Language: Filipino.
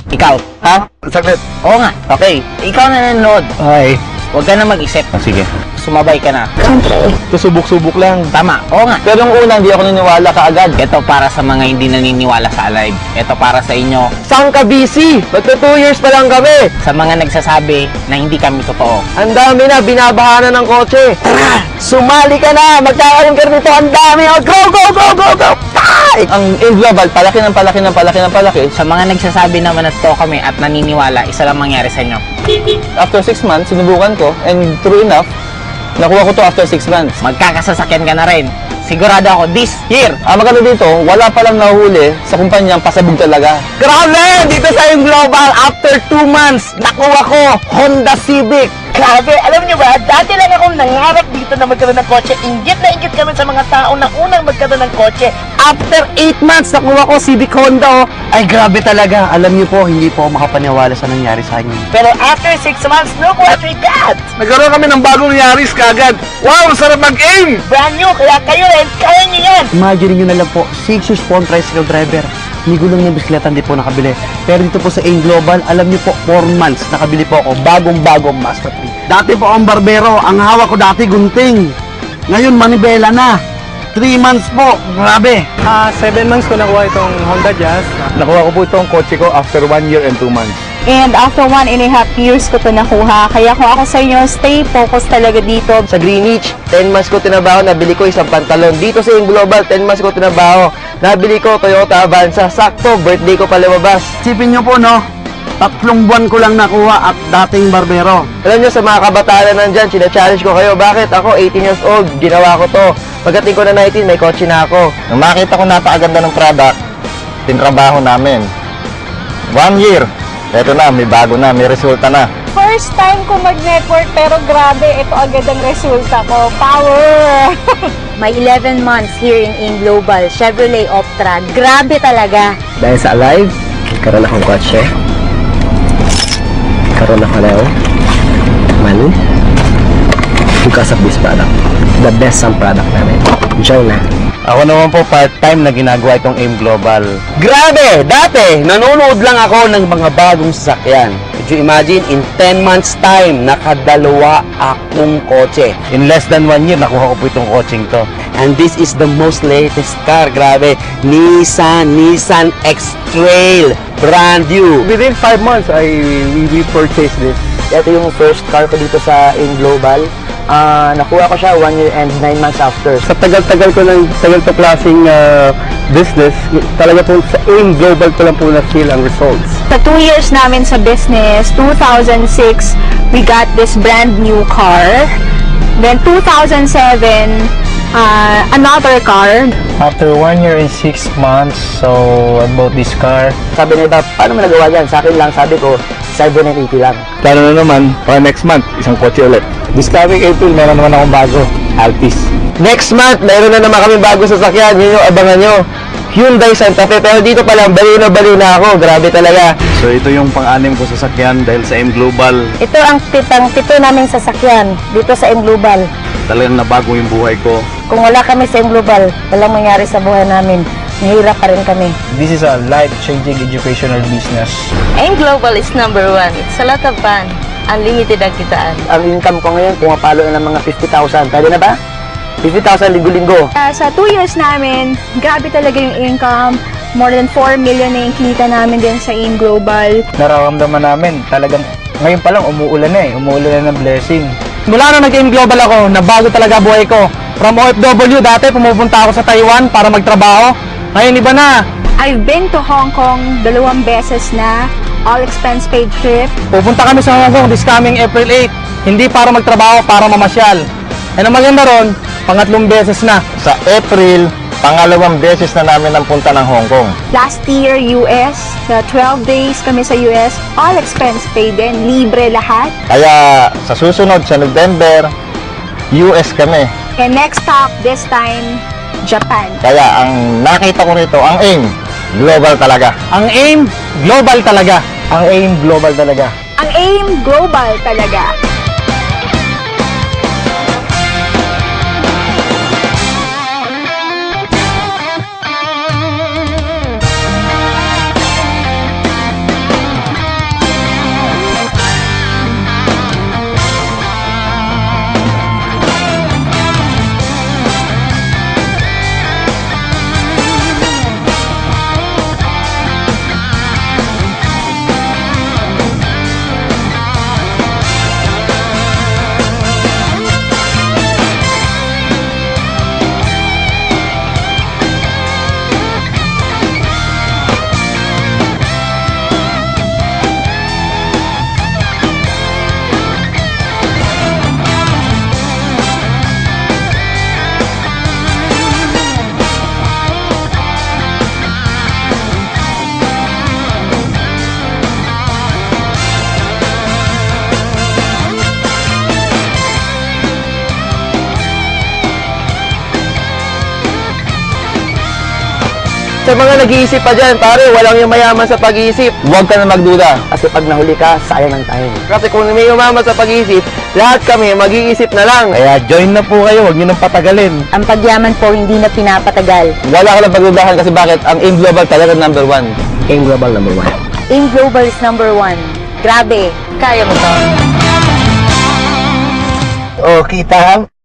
Ikaw, ha? Saglit. Oo nga. Okay, ikaw na nanonood. Ay. Huwag ka na mag-isip. Sige. Sumabay ka na. Ito subok-subok lang. Tama, oo nga. Pero nung una, hindi ako naniniwala kaagad. Ito para sa mga hindi naniniwala sa Alive. Ito para sa inyo. Saan ka busy? Magto 2 years pa lang kami. Sa mga nagsasabi na hindi kami totoo. Ang dami na, binabahanan ng kotse. Tara, sumali ka na. Magkakaroon ka dito. Ang dami. Oh, go, go, go, go, go. Ay! Ang in global, palaki ng palaki ng palaki ng palaki. Sa mga nagsasabi naman na totoo kami at naniniwala, isa lang mangyari sa inyo. After 6 months, sinubukan ko. And true enough, nakuha ko to after 6 months. Magkakasasakyan ka na rin. Sigurado ako, this year. Maganda dito, wala palang nahuli sa kumpanyang pasabog talaga. Grabe! Dito sa yung global, after 2 months, nakuha ko Honda Civic. Grabe, alam niyo ba, dati lang akong nangarap dito na magkaroon ng kotse. Inggit na inggit kami sa mga tao na unang magkaroon ng kotse. After 8 months, nakuha ko Civic Honda. Ay, grabe talaga. Alam niyo po, hindi po ako makapaniwala sa nangyari sa akin. Pero after 6 months, look what we got! Nagkaroon kami ng bagong Yaris kagad. Wow, sarap mag-aim! Brand new, kaya kayo rin, kaya niyo yan! Imagine nyo na lang po, 6 years po ang tricycle driver. Hindi gulong yung bisikleta, hindi po nakabili. Pero dito po sa AIM Global, alam niyo po, 4 months nakabili po ako. Bagong-bagong Mazda 3. Dati po ang barbero, ang hawak ko dati gunting. Ngayon manibela na. 3 months po, grabe. 7 months ko nakuha itong Honda Jazz. Nakuha ko po itong kotse ko after 1 year and 2 months. And after 1.5 years ko to nakuha. Kaya kung ako sa inyo, stay focused talaga dito. Sa Greenwich, 10 months ko tinabaho, nabili ko isang pantalon. Dito sa AIM Global, 10 months ko tinabaho, nabili ko Toyota Avanza. Sakto, birthday ko pa lumabas. Sipin nyo po, no? 3 buwan ko lang nakuha at dating barbero. Alam nyo, sa mga kabataan na nandyan, sina-challenge ko kayo. Bakit? Ako, 18 years old, ginawa ko to. Pagdating ko na 19, may kotse na ako. Nung makita ko napakaganda ng product, tinrabaho namin. 1 year, eto na, may bago na, may resulta na. First time ko mag-network pero grabe, ito agad ang resulta ko. Power! May 11 months here in AIM Global, Chevrolet Optra. Grabe talaga. Dahil sa Alive, karoon akong kotse. Karoon ako ng money. Because of this product. The best ang product namin. Enjoy na. Ako naman po part-time na ginagawa itong AIM Global. Grabe! Dati, nanonood lang ako ng mga bagong sasakyan. Could you imagine, in 10 months time, nakadalawa akong kotse. In less than 1 year, nakuha ko po itong kotseng to. And this is the most latest car. Grabe, Nissan X-Trail. Brand new. Within 5 months, we purchased this. Ito yung first car ko dito sa AIM Global. Nakuha ko siya 1 year and 9 months after. Sa tagal-tagal ko ng tagal to klaseng business, talaga po sa AIM Global ko lang po na-feel ang results. Sa 2 years namin sa business, 2006, we got this brand new car. Then 2007, another car. After 1 year and 6 months, so I bought this car. Sabi na iba, paano mo nagawa yan? Sa akin lang, sabi ko, 780 lang. Plano na naman, para next month, isang kotse ulit. This coming April, meron naman akong bago, Altis. Next month, mayroon na naman kami bago sasakyan. Yun yung abangan nyo. Hyundai Santa Fe. Pero dito pa lang, baliw na ako. Grabe talaga. So ito yung pang-anim ko sasakyan dahil sa AIM Global. Ito ang pito naming sasakyan dito sa AIM Global. Talagang nabago yung buhay ko. Kung wala kami sa AIM Global, walang mangyari sa buhay namin. Mahirap pa rin kami. This is a life-changing educational business. AIM Global is number 1. It's a lot of fun. Unlimited ang kitaan. Ang income ko ngayon, pumapalo na ng mga 50,000. Pwede na ba? 50,000 linggo-linggo. Sa 2 years namin, grabe talaga yung income. More than 4 million na yung kita namin din sa AIM Global. Nararamdaman namin, talagang ngayon pa lang umuulan na umuulan na ng blessing. Mula na nag-AIM Global ako, nabago talaga buhay ko. From OFW, dati pumupunta ako sa Taiwan para magtrabaho. Ngayon iba na. I've been to Hong Kong 2 beses na. All expense paid trip. Pupunta kami sa Hong Kong this coming April 8. Hindi para magtrabaho, para mamasyal. And ang maganda ron, 3 beses na. Sa April, 2 beses na namin ang punta ng Hong Kong. Last year, US. 12 days kami sa US. All expense paid din. Libre lahat. Kaya sa susunod, sa November, US kami. And next stop, this time, Japan. Kaya ang nakita ko rito, ang AIM, global talaga. Ang AIM, global talaga. Ang AIM Global talaga. Ang AIM Global talaga. Sa mga nag-iisip pa dyan, pare, walang yung mayaman sa pag-iisip. Huwag ka na magduda. Kasi pag nahuli ka, sayang ang time. Kasi kung may umaman sa pag-iisip, lahat kami mag-iisip na lang. Kaya join na po kayo, huwag nyo nang patagalin. Ang pagyaman po hindi na pinapatagal. Wala ka na pagdudahan kasi bakit? Ang AIM Global talaga number 1. AIM Global number 1. AIM Global is number 1. Grabe. Kaya mo to. O, kita?